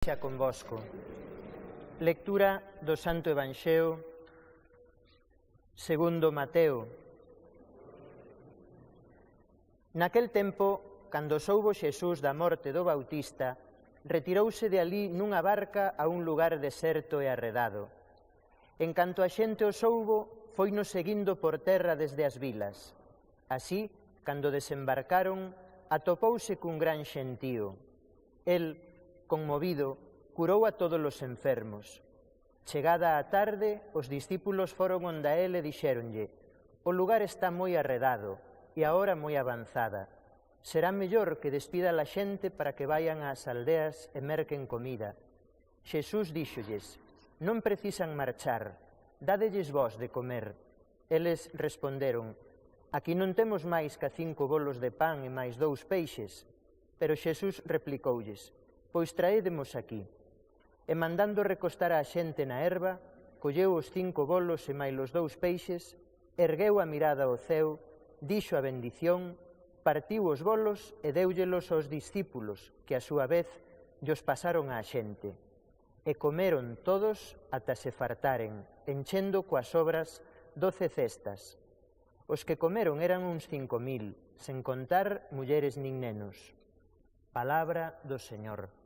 Xa convosco. Lectura do Santo Evanxeo segundo Mateo. Naquel tempo, cando soubo Xesús da morte do Bautista, retirouse de alí nunha barca a un lugar deserto e arredado. En canto a xente o soubo, foino seguindo por terra desde as vilas. Así, cando desembarcaron, atopouse cun gran xentío. El, conmovido, curou a todos os enfermos. Chegada a tarde, os discípulos foron onda el e dixéronlle: o lugar está moi arredado e a hora moi avanzada. Será mellor que despida a xente para que vayan ás aldeas e merquen comida. Xesús díxolles: non precisan marchar, dádelles vós de comer. Eles responderon: aquí non temos máis ca 5 bolos de pan e máis 2 peixes. Pero Xesús replicoulles: pois traédemos aquí. E mandando recostar a xente na herba, colleu os 5 bolos e máis os 2 peixes, ergueu a mirada ao ceo, dixo a bendición, partiu os bolos e deullelos aos discípulos, que a súa vez llos pasaron á xente. E comeron todos ata se fartaren, enchendo coas sobras 12 cestas. Os que comeron eran uns 5.000, sen contar mulleres nin nenos. Palabra do Señor.